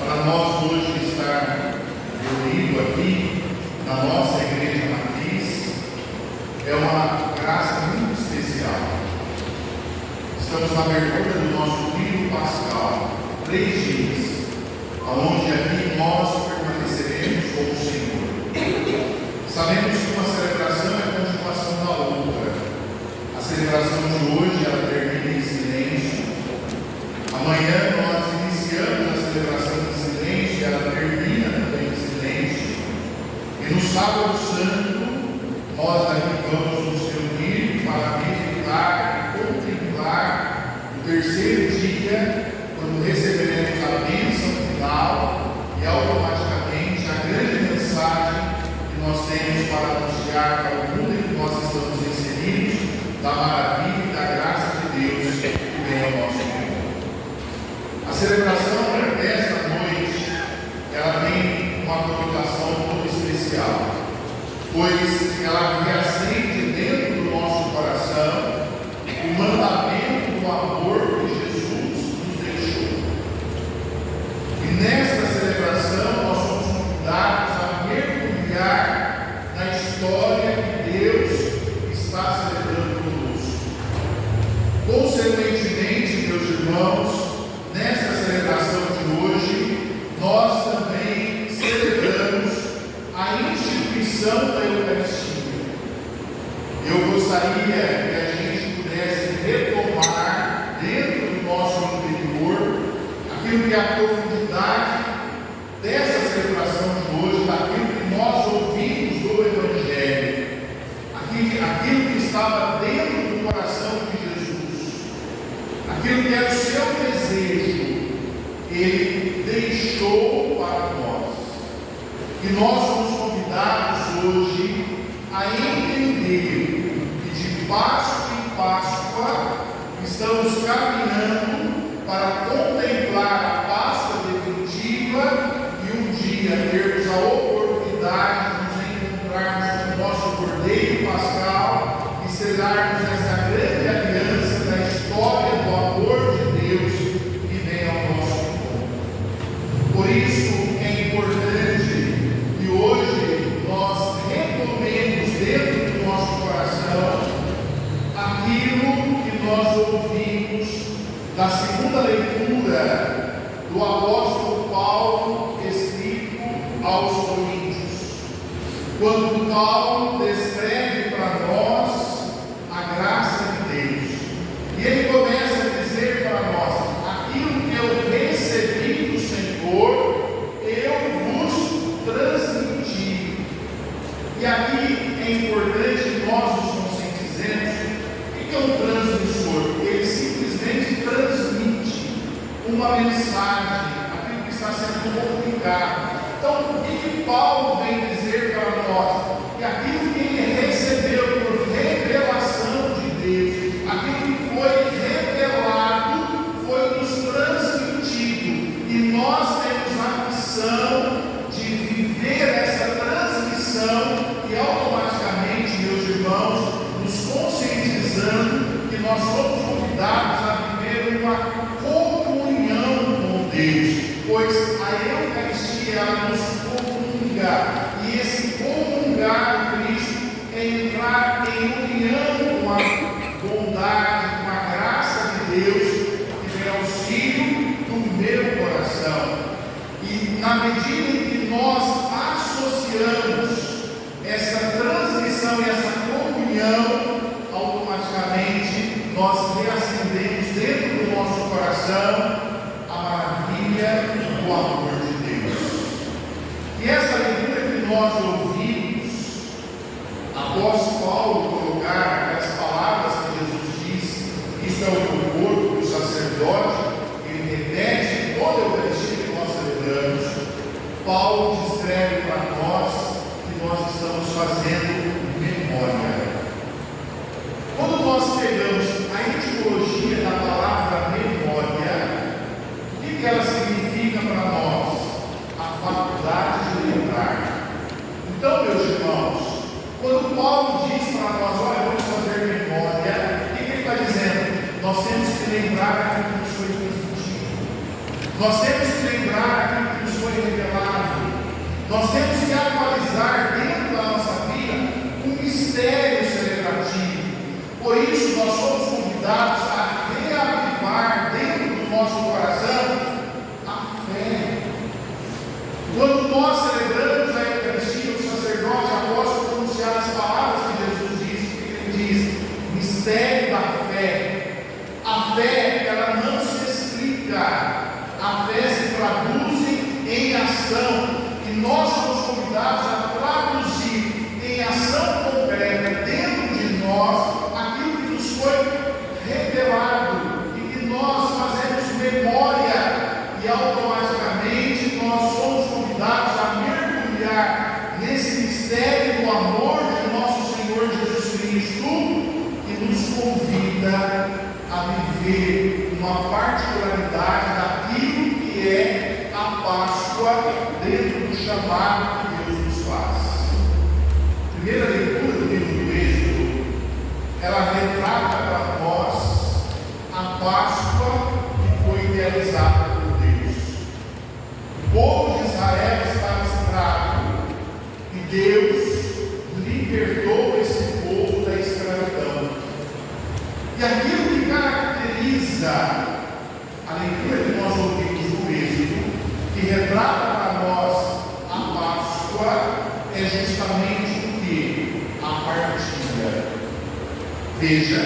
para nós hoje estar reunido aqui na nossa igreja matriz é uma graça muito especial. Estamos na abertura do nosso filho pascal, 3 dias, onde aqui nós permaneceremos com o Senhor. Sabemos que uma celebração é a continuação da outra. A celebração de hoje ela termina em silêncio. Amanhã nós iniciamos a celebração em silêncio e ela termina também em silêncio. E no sábado santo nós aqui vamos nos reunir para meditar e contemplar o terceiro dia, quando receberemos a bênção final e automaticamente a grande mensagem que nós temos para anunciar para o mundo em que nós estamos inseridos, da maravilha e da graça de Deus que vem ao nosso mundo. A celebração desta noite, ela tem uma conotação muito especial, pois ela reacende dentro do nosso coração o mandamento do amor que Jesus nos deixou. E nesta celebração nós somos convidados a mergulhar na história que Deus está celebrando conosco. Consequentemente, meus irmãos, nesta celebração de hoje, nós também celebramos a instituição da Eucaristia. Eu gostaria que a gente pudesse retomar dentro do nosso interior aquilo que é a profundidade dessa celebração de hoje, daquilo que nós ouvimos do Evangelho, aquilo que estava dentro do coração de Jesus, aquilo que era o seu desejo, ele deixou para nós. E nós somos convidados hoje a entender que de Páscoa em Páscoa estamos caminhando para contemplar a Páscoa definitiva e um dia termos a oportunidade de nos encontrarmos com o nosso Cordeiro Pascal e sellarmos essa grande aliança da história do amor de Deus que vem ao nosso encontro. Por isso é importante que hoje nós retomemos dentro do nosso coração aquilo que nós ouvimos da segunda leitura do apóstolo Paulo escrito aos Coríntios, quando Paulo descreve para nós a graça de Deus. E ele começa a dizer para nós: aquilo que eu recebi do Senhor, eu vos transmiti. E aqui é importante que nós nos conscientizemos o que é um transmissor. Ele simplesmente transmite uma mensagem, aquilo que está sendo comunicado. Então, o que Paulo vem dizer para nós? Que aquilo que ele recebeu por revelação de Deus, aquilo que foi revelado, foi nos transmitido. E nós temos a missão de viver essa transmissão e automaticamente, meus irmãos, nos conscientizando que nós somos convidados a viver uma comunhão com Deus, pois a Eucaristia ela nos comunga, e esse comungar com Cristo é entrar em união com a bondade, com a graça de Deus que vem auxílio do meu coração. E na medida em que nós associamos essa transmissão e essa comunhão, automaticamente nós reacendemos dentro do nosso coração a maravilha do amor de Deus. E essa leitura que nós ouvimos, após Paulo colocar as palavras que Jesus disse: isto é o meu corpo, o sacerdote, ele repete toda a Eucaristia que nós celebramos. Paulo descreve para nós que nós estamos fazendo memória. Quando nós pegamos a etimologia da palavra memória, o que ela significa para nós? A faculdade de lembrar. Então, meus irmãos, quando Paulo diz para nós: olha, vamos fazer memória, o que ele está dizendo? Nós temos que lembrar aquilo que nos foi transmitido. Nós temos que lembrar aquilo que foi revelado. Nós temos que atualizar dentro da nossa vida um mistério celebrativo. Por isso, nós somos convidados a reavivar dentro do nosso coração a fé. Quando nós celebramos a Eucaristia, o sacerdote, após pronunciar as palavras que Jesus disse, ele diz: mistério da fé. A fé, ela não se explica, a fé se traduz em ação. E nós somos convidados a traduzir em ação concreta dentro de nós aquilo que nos foi revelado e que nós fazemos memória, e automaticamente nós somos convidados a mergulhar nesse mistério do amor de nosso Senhor Jesus Cristo, que nos convida a viver uma particularidade daquilo que é a Páscoa dentro do chamado que Deus nos faz. Primeira leitura do livro do Êxodo, ela retrata para nós a Páscoa que foi idealizada por Deus. O povo de Israel estava escravo e Deus libertou esse povo da escravidão. E aquilo que caracteriza a leitura que nós ouvimos no Êxodo, que retrata para nós a Páscoa, é justamente o que? A partilha. Veja,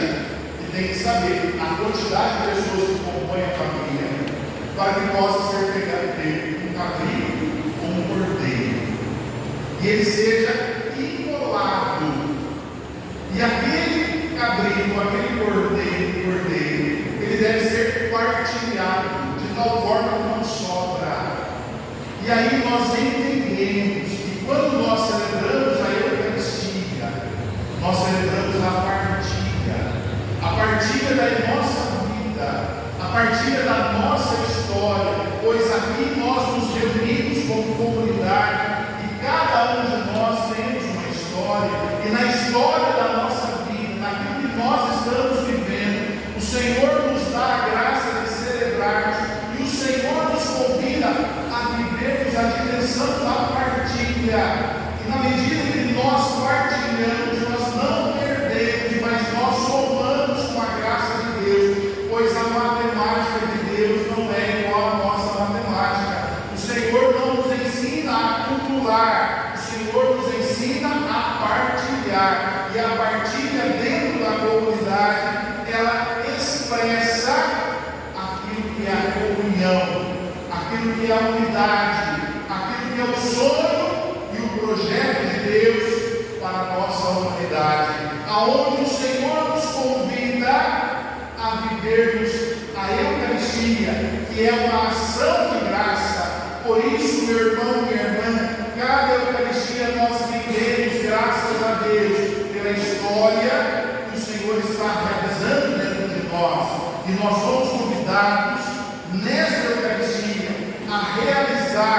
e tem que saber a quantidade de pessoas que compõem a família, para que possa ser pego um cabrito ou um cordeiro, e ele seja imolado. E aquele cabrito, aquele cordeiro, ele deve ser partilhado, de tal forma que não sobra. E aí nós entendemos que quando nós celebramos a Eucaristia, nós celebramos a partilha da nossa vida, a partilha da nossa história, pois aqui nós nos reunimos como comunidade e cada um de nós temos uma história, e na história da nossa vida, naquilo que nós estamos vivendo, o Senhor nos dá a graça de celebrarmos, e o Senhor nos convida a vivermos a dimensão da partilha. E na medida que nós partilhamos, nós não perdemos, mas nós somamos com a graça de Deus, pois a matemática de Deus não é igual à nossa matemática. O Senhor não nos ensina a acumular, o Senhor nos ensina a partilhar, e a partilha dentro da comunidade, ela expressa aquilo que é a comunhão, aquilo que é a unidade, aquilo que é o sonho e o projeto de Deus para a nossa humanidade, aonde o Senhor nos convida a vivermos a Eucaristia, que é uma ação de graça. Por isso, meu irmão, minha irmã, cada Eucaristia nós vivemos, graças a Deus, pela história que o Senhor está realizando dentro de nós, e nós somos convidados nesta Eucaristia a realizar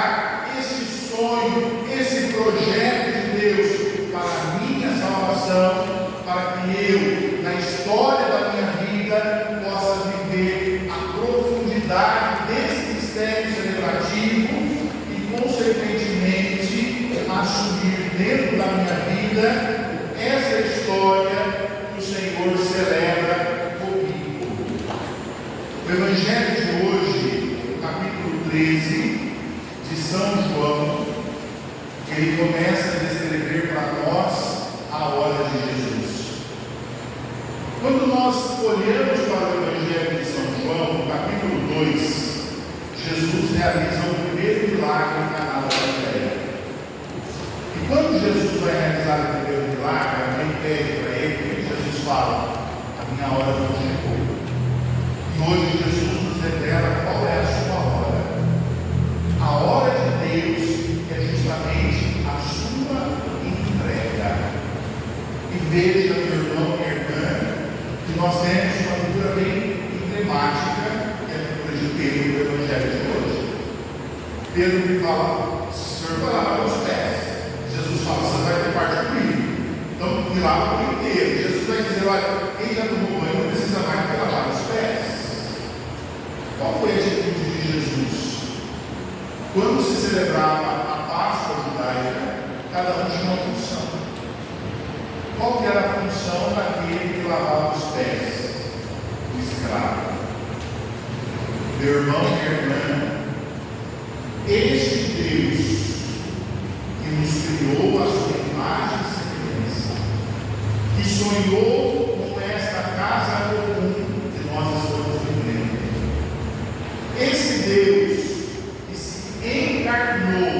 esse sonho, esse projeto de Deus para a minha salvação, para que eu, na história da minha vida, possa viver a profundidade desse mistério celebrativo e, consequentemente, assumir dentro da minha vida essa história que o Senhor celebra comigo. O Evangelho de hoje, no capítulo 13 de São João, ele começa a descrever para nós a hora de Jesus. Quando nós olhamos para o Evangelho de São João, no capítulo 2, Jesus realiza o primeiro milagre em Caná da Galileia. E quando Jesus vai realizar o primeiro milagre, alguém pede para ele, Jesus fala: a minha hora não chegou. E hoje Jesus nos revela qual é a sua hora. A hora de Deus é justamente a sua entrega. E veja, meu irmão, minha irmã, que nós temos uma figura bem emblemática, que é a figura de Pedro do Evangelho de hoje. Pedro me fala: Senhor, vai lavar os pés. Jesus fala: você vai ter parte comigo. Então, me lava o inteiro. Jesus vai dizer: olha, quem já tomou banho não precisa mais que lavar os pés. Qual foi a atitude de Jesus? Quando se celebrava a Páscoa judaica, cada um tinha uma função. Qual que era a função daquele que lavava os pés? O escravo. Meu irmão e minha irmã, este Deus que nos criou a sua imagem e semelhança, que sonhou com esta casa comum que nós estamos vivendo, esse Deus que se encarnou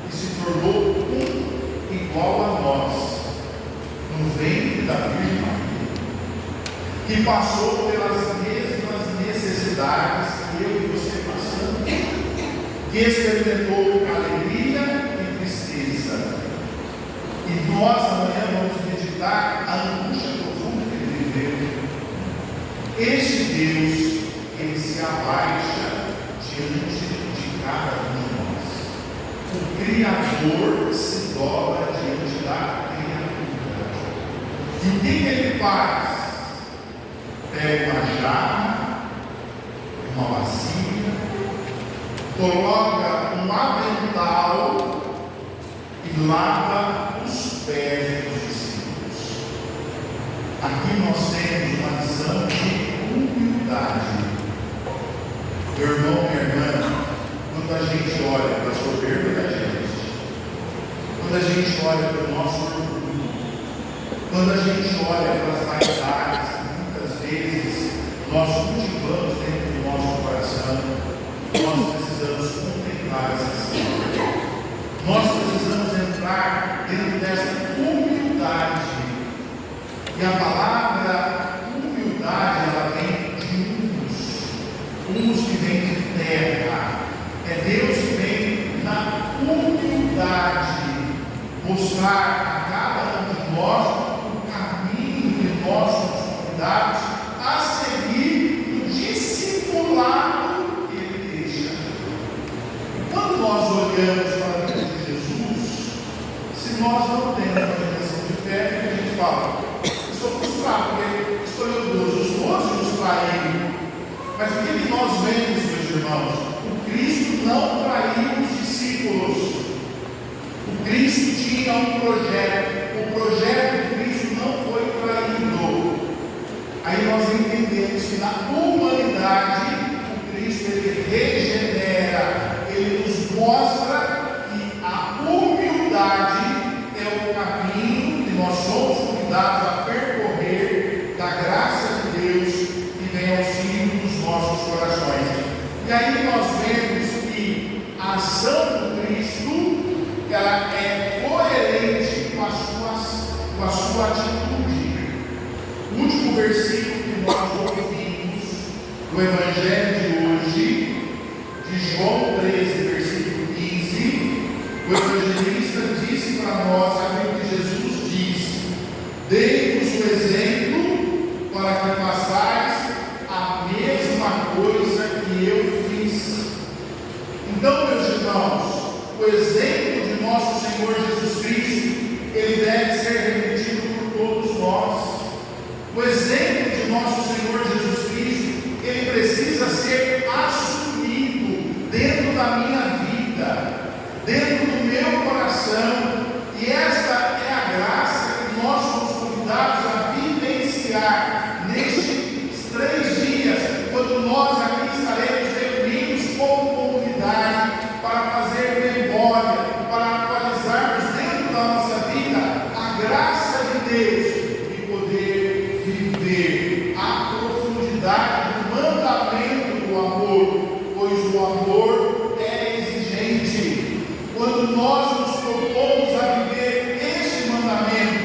e se tornou um igual a nós, no ventre da Virgem Maria, que passou pelas mesmas necessidades que eu e você passamos, que experimentou alegria e tristeza. E nós amanhã vamos meditar a angústia profunda que ele viveu. Este Deus, ele se abaixa diante de cada um de nós. O Criador se dobra diante da criatura. E o que ele faz? Pega uma jarra, uma bacia, coloca um avental e lava os pés dos discípulos. Aqui nós temos uma lição de humildade. Meu irmão, minha irmã, quando a gente olha para a soberba da gente, quando a gente olha para o nosso orgulho, quando a gente olha para as vaidades que muitas vezes nós cultivamos dentro do nosso coração, nós precisamos contemplar essa cena. Nós precisamos entrar dentro dessa humildade. E a palavra humildade, ela vem de humus que vem de terra. É Deus que vem na humildade mostrar a cada um de nós o caminho que nós somos convidados a seguir no discipulado que ele deixa. Quando nós olhamos para a vida de Jesus, se nós não temos uma dimensão de fé, a gente fala: estou frustrado porque escolheu Deus, os outros nos traíram. Mas o que nós vemos, meus irmãos? O Cristo não traiu os discípulos. O Cristo tinha um projeto. O projeto de Cristo não foi traído. Aí nós entendemos que na humanidade, o Cristo ele regenera, ele nos mostra que a humildade é o caminho que nós somos convidados a percorrer da graça de Deus que vem ao auxílio dos nossos corações. E aí nós vemos que a ação do Cristo ela é coerente com a sua atitude. O último versículo que nós ouvimos do Evangelho de hoje, de João 13, versículo 15, o evangelista disse para nós, aquilo que Jesus diz: dei-vos o exemplo para que façais a mesma coisa que eu fiz. Então, meus irmãos, o exemplo de nosso Senhor Jesus Cristo, ele deve ser repetido por todos nós. O exemplo de nosso Senhor Jesus Cristo, ele precisa ser assumido dentro da minha vida, dentro do meu coração. E esta é a graça que nós somos convidados a vivenciar nestes 3 dias, quando nós aqui estaremos reunidos como comunidade para fazer memória, para atualizarmos dentro da nossa vida a graça de Deus e poder viver a profundidade do mandamento do amor, pois o amor é exigente. Quando nós nos propomos a viver este mandamento,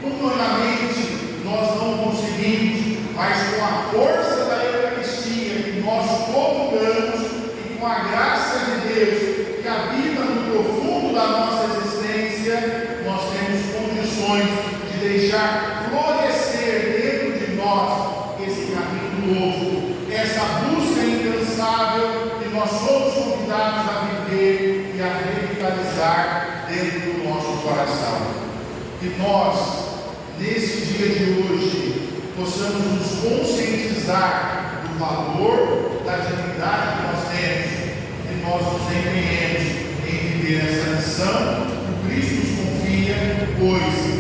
humanamente nós não conseguimos, mas com a força da Eucaristia que nós comungamos e com a graça de Deus que habita no profundo da nossa existência, nós temos condições de deixar florescer dentro de nós esse caminho novo, essa busca incansável que nós somos convidados a viver e a revitalizar dentro do nosso coração. Que nós, nesse dia de hoje, possamos nos conscientizar do valor da dignidade que nós temos, que nós nos empenhemos em viver essa missão, o Cristo nos confia, pois